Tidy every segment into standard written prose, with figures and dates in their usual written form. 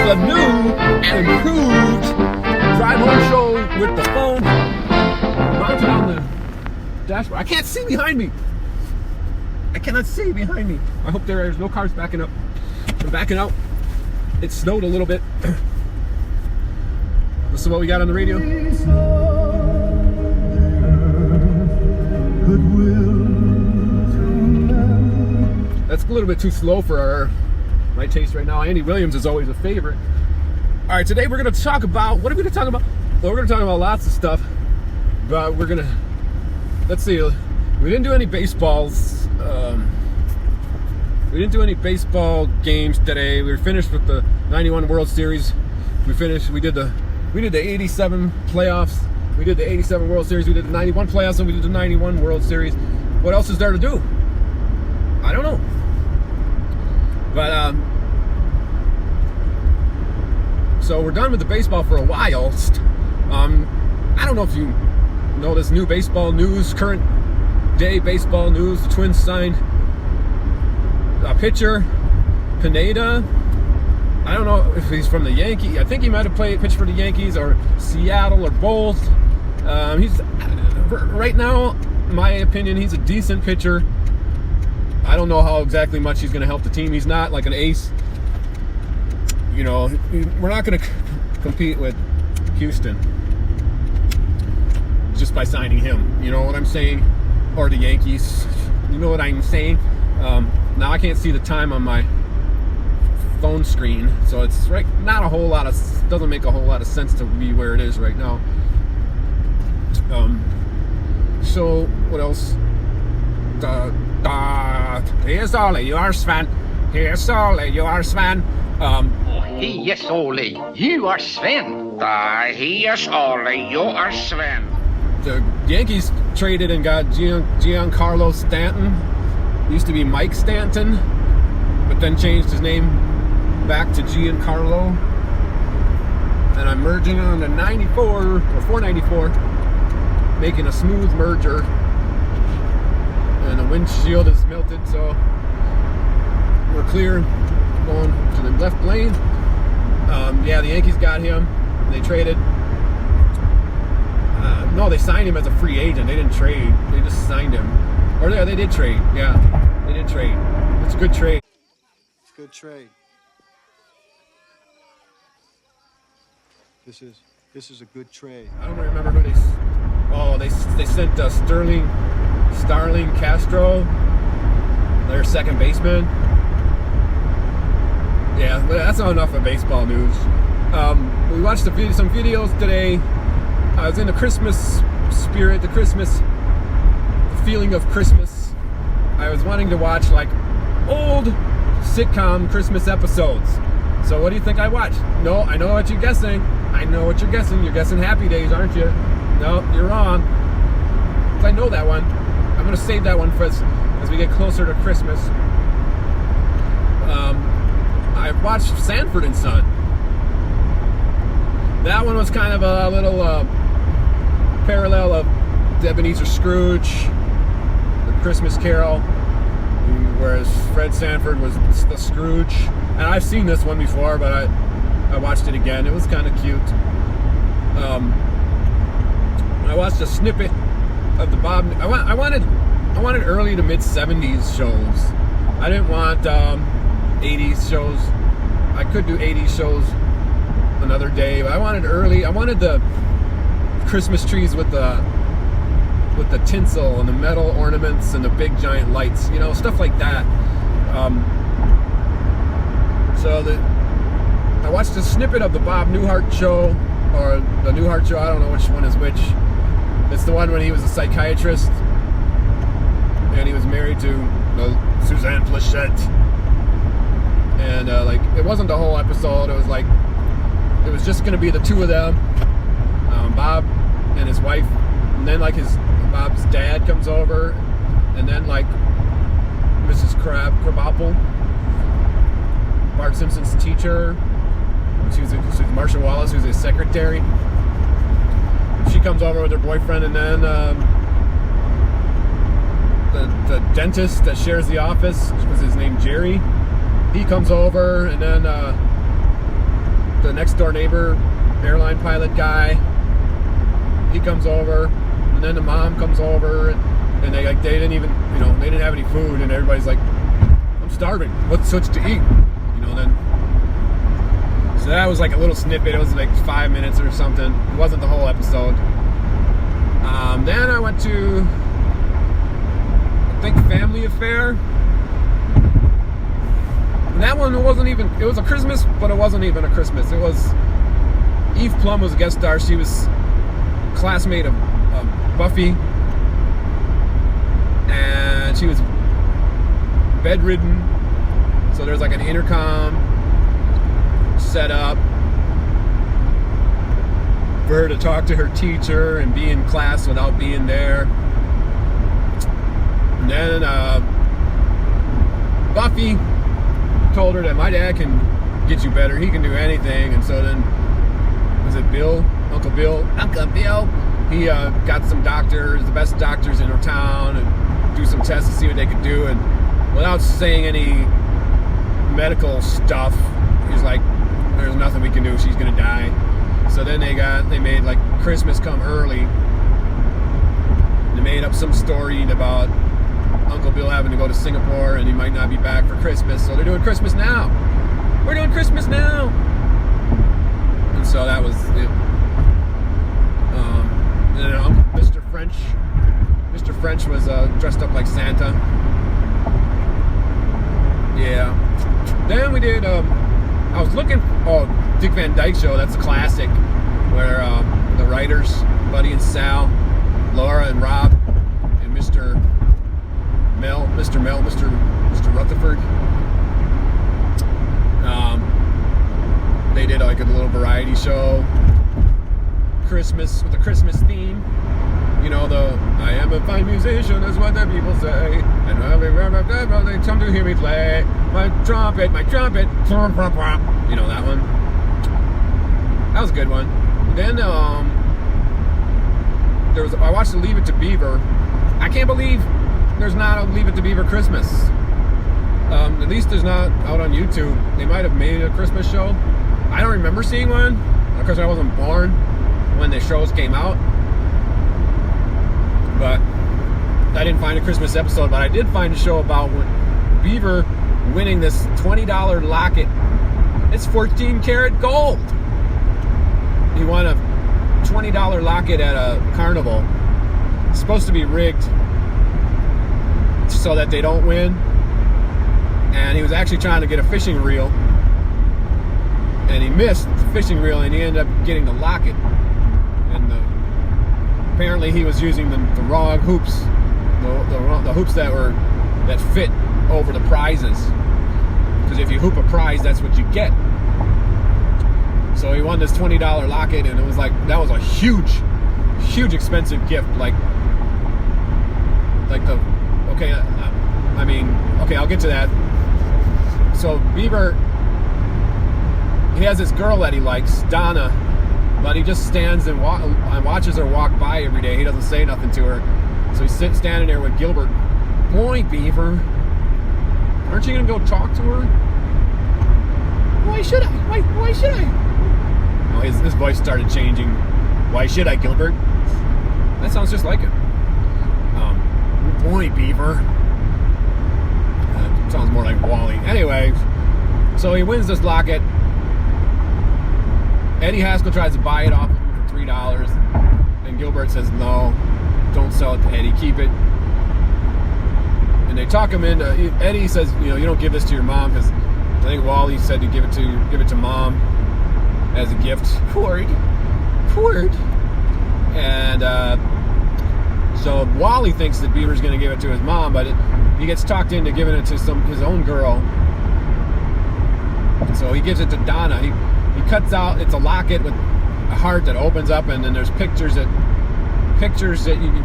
the new and improved drive home show with the phone mounted on the dashboard. I can't see behind me. I cannot see behind me. I hope there's no cars backing up. I'm backing out. It snowed a little bit. This is what we got on the radio. That's a little bit too slow for my taste right now. Andy Williams is always a favorite. All right, today we're going to talk about, what are we going to talk about? Well, we're going to talk about lots of stuff, but we're going to, let's see, we didn't do any baseballs. We didn't do any baseball games today. We were finished with the 91 World Series. We did the 87 playoffs. We did the 87 World Series. We did the 91 playoffs, and we did the 91 World Series. What else is there to do? I don't know. But, so we're done with the baseball for a while. I don't know if you know this new baseball news, current day baseball news. The Twins signed a pitcher, Pineda. I don't know if he's from the Yankees. I think he might have pitched for the Yankees or Seattle or both. He's right now, in my opinion, he's a decent pitcher. I don't know how exactly much he's going to help the team. He's not like an ace. You know, we're not going to compete with Houston just by signing him. You know what I'm saying? Or the Yankees. You know what I'm saying? Now I can't see the time on my phone screen, so it's right. Not a whole lot of. Doesn't make a whole lot of sense to be where it is right now. So what else? Here's Ollie, you are Sven. Here's Ollie, you are Sven. Here's Ollie, you are Sven. Here's Ollie, you are Sven. The Yankees traded and got Giancarlo Stanton. Used to be Mike Stanton, but then changed his name back to Giancarlo. And I'm merging on the 94 or 494, making a smooth merger. And the windshield is melted, so we're clear going to the left lane. Yeah, the Yankees got him. They traded. No, they signed him as a free agent. They didn't trade. They just signed him. Or yeah, they did trade. Yeah, they did trade. It's a good trade. It's a good trade. This is a good trade. I don't remember who they. Oh, they sent Starling Castro, their second baseman. Yeah, that's not enough of baseball news. We watched some videos today. I was in the Christmas spirit, the feeling of Christmas. I was wanting to watch like old sitcom Christmas episodes. So what do you think I watched? No, I know what you're guessing. I know what you're guessing. You're guessing Happy Days, aren't you? No, you're wrong. I know that one. I'm going to save that one for us as we get closer to Christmas. I watched Sanford Son. That one was kind of a little parallel of Ebenezer Scrooge, The Christmas Carol, whereas Fred Sanford was the Scrooge. And I've seen this one before, but I watched it again. It was kind of cute. I watched a snippet of the Bob. I wanted early to mid 70s shows. I didn't want 80s shows. I could do 80s shows another day, but I wanted early. I wanted the Christmas trees with the tinsel and the metal ornaments and the big giant lights, you know, stuff like that. I watched a snippet of the Bob Newhart show, or the Newhart show. I don't know which one is which. It's the one when he was a psychiatrist and he was married to Suzanne Plachette. And it wasn't the whole episode. It was just going to be the two of them, Bob and his wife, and then Bob's dad comes over, and then Mrs. Krabappel, Bart Simpson's teacher. She's Marcia Wallace, who's his secretary. She comes over with her boyfriend, and then the dentist that shares the office, was his name Jerry. He comes over, and then the next door neighbor, airline pilot guy, he comes over, and then the mom comes over, and they didn't even, they didn't have any food, and everybody's like, I'm starving. What's such to eat? Then. So that was like a little snippet. It was like 5 minutes or something. It wasn't the whole episode. Then I went to, I think, Family Affair. And that one wasn't even, it was a Christmas, but it wasn't even a Christmas. It was, Eve Plum was a guest star. She was a classmate of Buffy. And she was bedridden. So there's like an intercom set up for her to talk to her teacher and be in class without being there. And then Buffy told her that my dad can get you better. He can do anything. And so then, was it Bill? Uncle Bill? Uncle Bill. He got some doctors, the best doctors in her town, and do some tests to see what they could do. And without saying any medical stuff, he's like, there's nothing we can do. She's gonna die. So then they made like Christmas Come Early. They made up some story about Uncle Bill having to go to Singapore and he might not be back for Christmas. So they're doing Christmas Now. We're doing Christmas Now. And so that was it. And then Mr. French was dressed up like Santa. Yeah. Then we did, I was looking, Dick Van Dyke Show, that's a classic, where the writers, Buddy and Sal, Laura and Rob, and Mr. Rutherford, they did like a little variety show, Christmas, with a Christmas theme. I am a fine musician, is what the people say. And they come to hear me play my trumpet. That one. That was a good one. Then I watched the Leave It to Beaver. I can't believe there's not a Leave It to Beaver Christmas. At least there's not out on YouTube. They might have made a Christmas show. I don't remember seeing one because I wasn't born when the shows came out. But I didn't find a Christmas episode, but I did find a show about Beaver winning this $20 locket. It's 14 karat gold. He won a $20 locket at a carnival. It's supposed to be rigged so that they don't win. And he was actually trying to get a fishing reel. And he missed the fishing reel and he ended up getting the locket. And apparently he was using the wrong hoops, the hoops that fit over the prizes. Because if you hoop a prize, that's what you get. So he won this $20 locket, and it was like, that was a huge expensive gift. I'll get to that. So Beaver, he has this girl that he likes, Donna. But he just stands and watches her walk by every day. He doesn't say nothing to her. So he's standing there with Gilbert. Boy, Beaver, aren't you going to go talk to her? Why should I? Why should I? Oh, his voice started changing. Why should I, Gilbert? That sounds just like it. Boy, Beaver. Sounds more like Wally. Anyway, so he wins this locket. Eddie Haskell tries to buy it off of him for $3, and Gilbert says, no, don't sell it to Eddie, keep it. And they talk him into, Eddie says, you don't give this to your mom, because I think Wally said to give it to mom as a gift. Cord. And so Wally thinks that Beaver's going to give it to his mom, but he gets talked into giving it to his own girl. And so he gives it to Donna. He cuts out, it's a locket with a heart that opens up, and then there's pictures that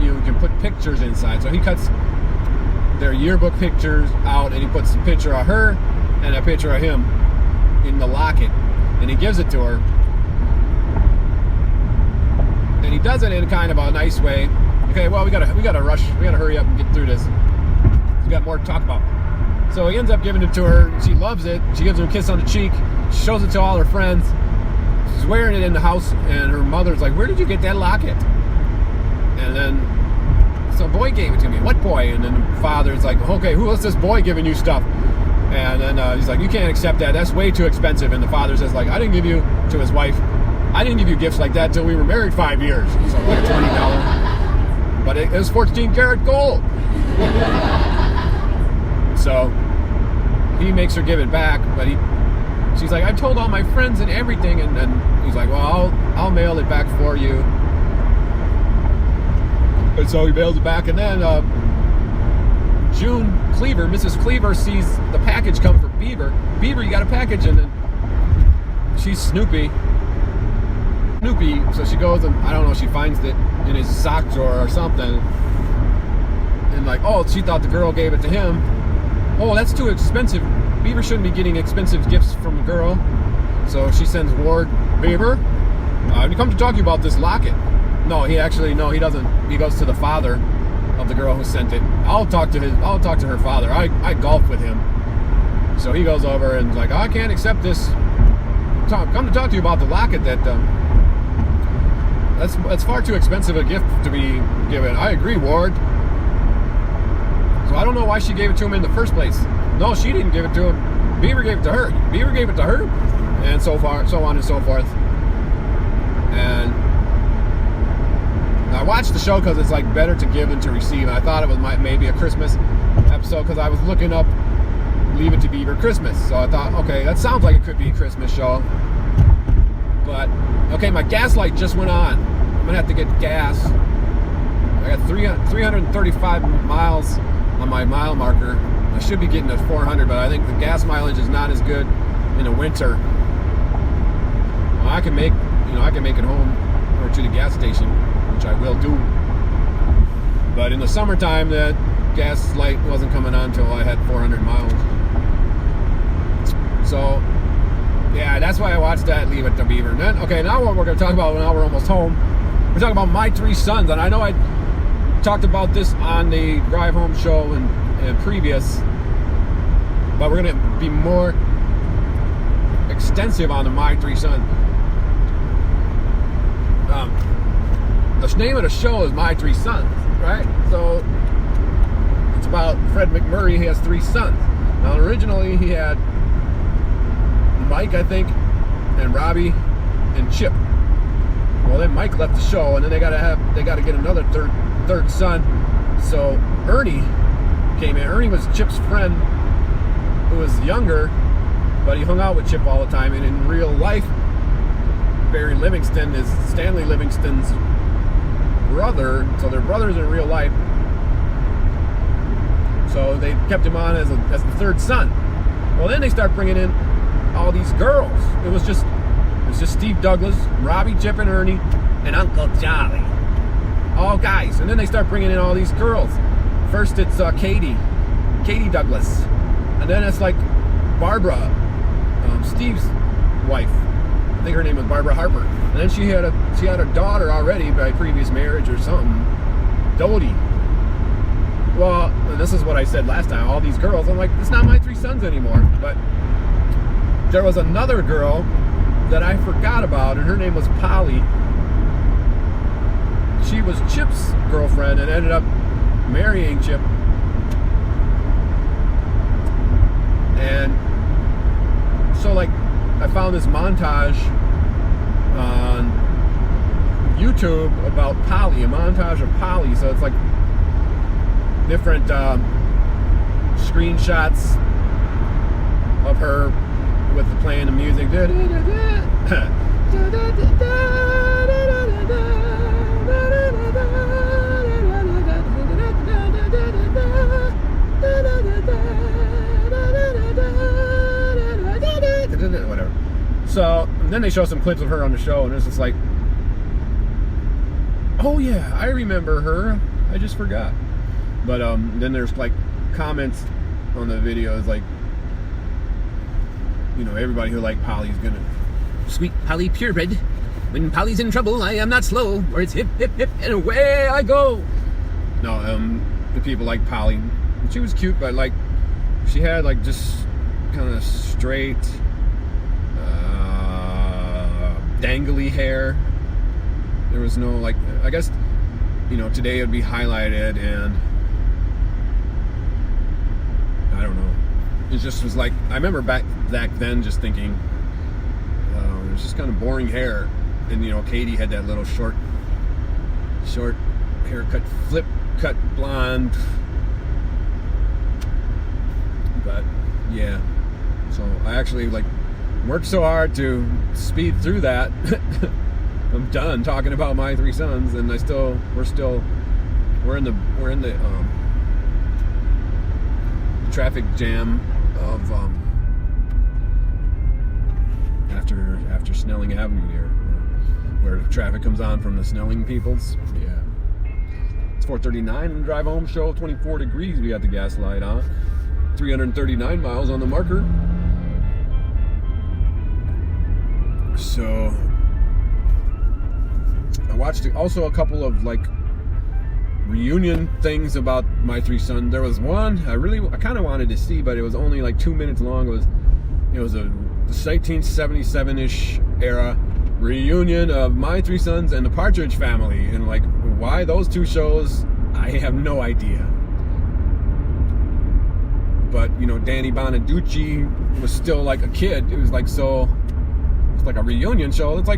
you can put pictures inside. So he cuts their yearbook pictures out, and he puts a picture of her and a picture of him in the locket, and he gives it to her. And he does it in kind of a nice way. Okay, well, we gotta rush, we gotta hurry up and get through this. We got more to talk about. So he ends up giving it to her. She loves it. She gives him a kiss on the cheek. She shows it to all her friends. she's wearing it in the house, and her mother's like, "Where did you get that locket?" And then some boy gave it to me. What boy? And then the father's like, "Okay, who is this boy giving you stuff?" And then he's like, "You can't accept that. That's way too expensive." And the father says, like, "I didn't give you," to his wife, "I didn't give you gifts like that till we were married 5 years." So like $20, but it was 14 karat gold. So he makes her give it back, but she's like, "I told all my friends and everything," and he's like, "Well, I'll mail it back for you." And so he mails it back, and then June Cleaver, Mrs. Cleaver, sees the package come from Beaver. "Beaver, you got a package," and then she's Snoopy, so she goes and, I don't know, she finds it in his sock drawer or something, and like, oh, she thought the girl gave it to him. Oh, that's too expensive. Beaver shouldn't be getting expensive gifts from a girl. So she sends word, "Beaver, we come to talk to you about this locket." No, he doesn't. He goes to the father of the girl who sent it. I'll talk to her father. I golf with him. So he goes over and is like, "I can't accept this. Come to talk to you about the locket that that's far too expensive a gift to be given." "I agree, Ward." So I don't know why she gave it to him in the first place. No, she didn't give it to him. Beaver gave it to her. Beaver gave it to her, and so on and so forth. And I watched the show because it's like better to give than to receive. And I thought it was maybe a Christmas episode because I was looking up Leave It to Beaver Christmas. So I thought, okay, that sounds like it could be a Christmas show. But okay, my gas light just went on. I'm gonna have to get gas. I got 335 miles on my mile marker. I should be getting to 400, but I think the gas mileage is not as good in the winter. Well, I can make it home or to the gas station, which I will do. But in the summertime, that gas light wasn't coming on until I had 400 miles. So, yeah, that's why I watched that Leave It to Beaver. And then, okay, now what we're going to talk about, now we're almost home, we're talking about My Three Sons. And I know I talked about this on the Drive Home show and previous, but we're going to be more extensive on the My Three Sons. The name of the show is My Three Sons, right? So it's about Fred McMurray. He has 3 sons. Now originally he had Mike, I think, and Robbie and Chip. Well, then Mike left the show, and then they got to get another third son. So Ernie came in. Ernie was Chip's friend, who was younger, but he hung out with Chip all the time. And in real life, Barry Livingston is Stanley Livingston's brother, so they're brothers in real life. So they kept him on as the 3rd son. Well, then they start bringing in all these girls. It was just Steve Douglas, Robbie, Chip, and Ernie, and Uncle Charlie, all guys. And then they start bringing in all these girls. First it's Katie Douglas, and then it's like Barbara, Steve's wife. I think her name was Barbara Harper. And then she had a daughter already by previous marriage or something, Dodie. Well, this is what I said last time. All these girls, I'm like, it's not My Three Sons anymore. But there was another girl that I forgot about, and her name was Polly. She was Chip's girlfriend and ended up marrying Chip. And so, like, I found this montage on YouTube about Polly, a montage of Polly. So it's like different screenshots of her with the playing the music. Whatever. So then they show some clips of her on the show, and it's just like, oh yeah, I remember her. I just forgot. But then there's like comments on the videos, like, you know, everybody who liked Polly's gonna, sweet Polly purebred. When Polly's in trouble, I am not slow, or it's hip hip hip and away I go. No, the people like Polly. She was cute, but like, she had like just kind of straight tangly hair. There was no, like, I guess, today it would be highlighted, and I don't know. It just was like, I remember back then just thinking, it was just kind of boring hair. And, Katie had that little short haircut, flip cut blonde. But, yeah. So I actually, worked so hard to speed through that. I'm done talking about my three sons, and we're in the traffic jam of after Snelling Avenue here, where traffic comes on from the Snelling peoples. Yeah, it's 4:39 and drive home show 24 degrees. We got the gas light on, 339 miles on the marker. So I watched also a couple of reunion things about my three sons. There was one I kind of wanted to see, but it was only 2 minutes long. It was a 1977-ish era reunion of my three sons and the Partridge Family, and why those two shows, I have no idea. But Danny Bonaducci was still a kid. It was it's a reunion show. It's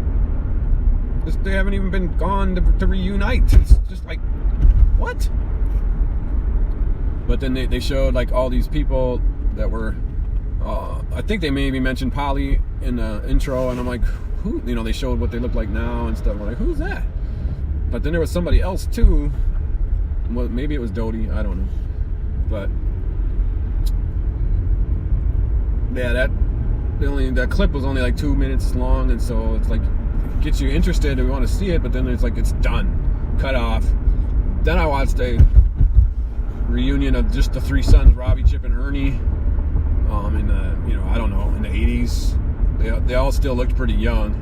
they haven't even been gone to reunite. It's just what? But then they showed all these people that were, I think they maybe mentioned Polly in the intro, and I'm like, who? They showed what they look like now and stuff. I'm like, who's that? But then there was somebody else too. Well, maybe it was Dodie. I don't know. But yeah, that clip was only 2 minutes long, and so it's gets you interested and we want to see it, but then it's done, cut off. Then I watched a reunion of just the three sons, Robbie, Chip, and Ernie, in the I don't know, in the 80s. They all still looked pretty young.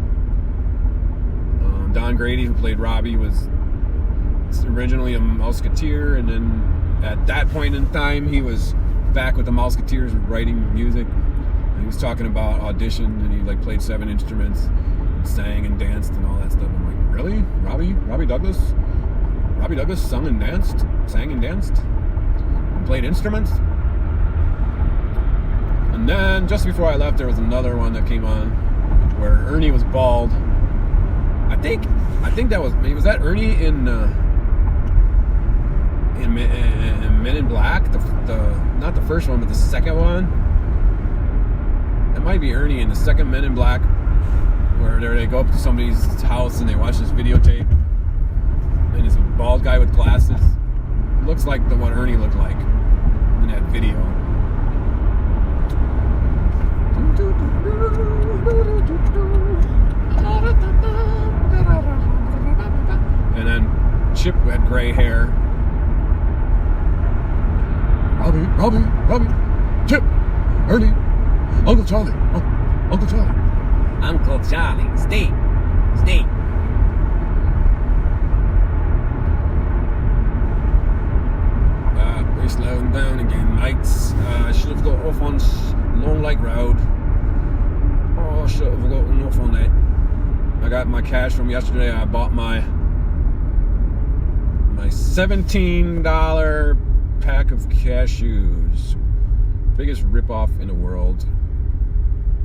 Don Grady, who played Robbie, was originally a Mouseketeer, and then at that point in time he was back with the Mouseketeers writing music. He was talking about audition, and he played 7 instruments, and sang and danced and all that stuff. I'm like, really? Robbie Douglas sang and danced, and played instruments? And then just before I left, there was another one that came on where Ernie was bald. I think that was that Ernie in Men in Black, the not the first one, but the second one. It might be Ernie in the second Men in Black, where they go up to somebody's house and they watch this videotape, and it's a bald guy with glasses. It looks like the one Ernie looked like in that video. And then Chip had gray hair. Robbie, Chip, Ernie, Uncle Charlie, Uncle Charlie. Uncle Charlie, stay. We're slowing down again, mates. I should have got off on Long Lake Road. Oh, I should have gotten off on that. I got my cash from yesterday. I bought my $17 pack of cashews. Biggest ripoff in the world.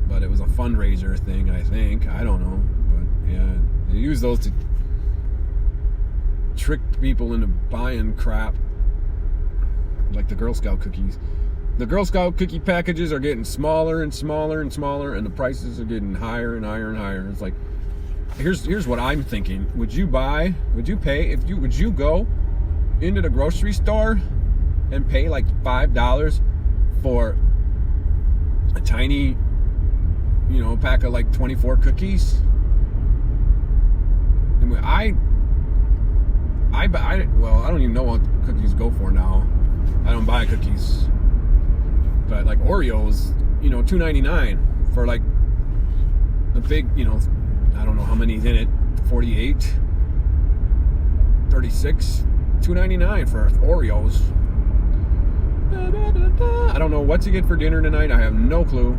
But it was a fundraiser thing, I think. I don't know. But yeah, they use those to trick people into buying crap. Like the Girl Scout cookies. The Girl Scout cookie packages are getting smaller and smaller and smaller, and the prices are getting higher and higher and higher. It's here's what I'm thinking. Would you go into the grocery store and pay $5 for a tiny, pack of 24 cookies? I don't even know what cookies go for now. I don't buy cookies. But Oreos, $2.99 for the big, I don't know how many's in it, 48, 36, $2.99 for Oreos. I don't know what to get for dinner tonight. I have no clue.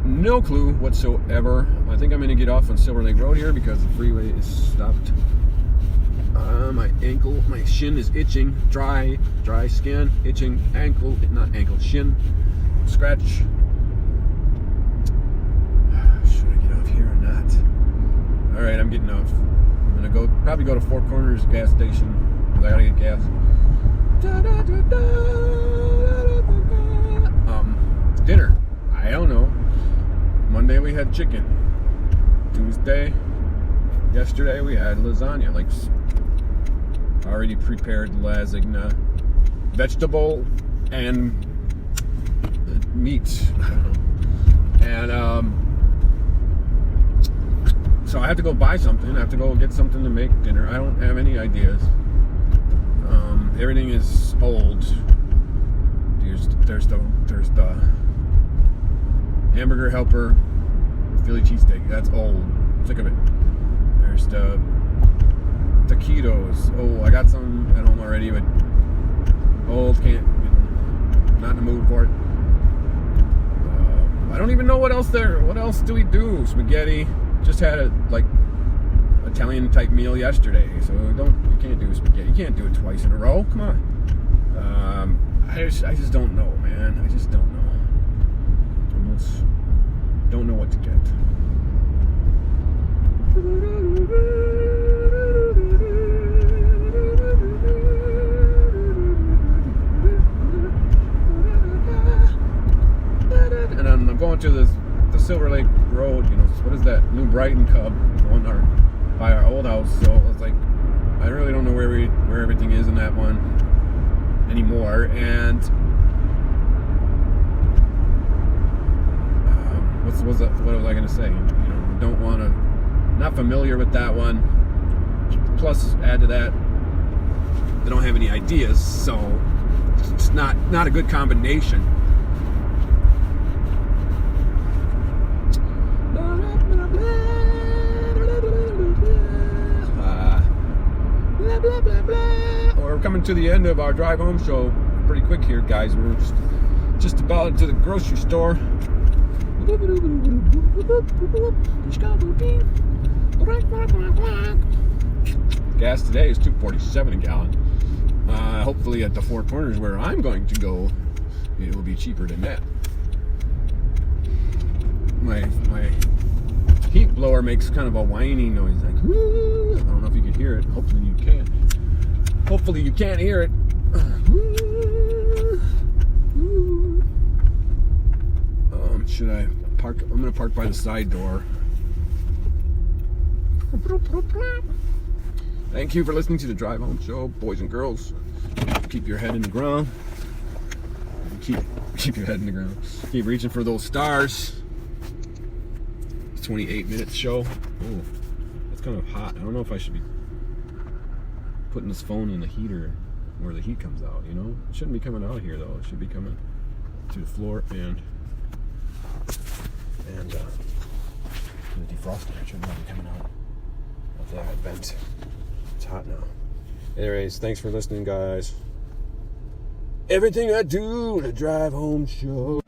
no clue whatsoever. I think I'm going to get off on Silver Lake Road here because the freeway is stopped. My ankle, my shin is itching. Dry skin, itching ankle, not ankle, shin, scratch. Should I get off here or not? All right, I'm getting off. I'm gonna probably go to Four Corners gas station because I gotta get gas. Dinner. I don't know. Monday we had chicken. Tuesday, yesterday we had lasagna, like already prepared lasagna, vegetable and meat. I don't know. And so I have to go buy something. I have to go get something to make dinner. I don't have any ideas. Everything is old. There's the hamburger helper, Philly cheesesteak. That's old. Sick of it. There's the taquitos. Oh, I got some at home already, but old, not in the mood for it. I don't even know what else there. What else do we do? Spaghetti. Just had a Italian type meal yesterday, so you can't do spaghetti. You can't do it twice in a row. Come on. I just don't know, man. I just don't know. Don't know what to get. And I'm going to the Silver Lake Road, what is that? New Brighton Cub, the one by our old house. So it's like, I really don't know where everything is in that one anymore. And what was I going to say? Don't want to, not familiar with that one. Plus, add to that, I don't have any ideas, so it's not a good combination. We're coming to the end of our drive home show pretty quick here, guys. We're just about to the grocery store. Gas today is $2.47 a gallon. Hopefully at the Four Corners where I'm going to go, it will be cheaper than that. My heat blower makes kind of a whiny noise, like, whoo. I don't know if you can hear it. Hopefully you can. Hopefully you can't hear it. Should I park? I'm gonna park by the side door. Thank you for listening to the Drive Home Show, boys and girls. Keep your head in the ground. Keep your head in the ground. Keep reaching for those stars. 28 minute show. Oh, that's kind of hot. I don't know if I should be putting this phone in the heater where the heat comes out, It shouldn't be coming out here though. It should be coming to the floor and the defroster should not be coming out of that vent. It's hot now. Anyways, thanks for listening, guys. Everything I do to Drive Home Show.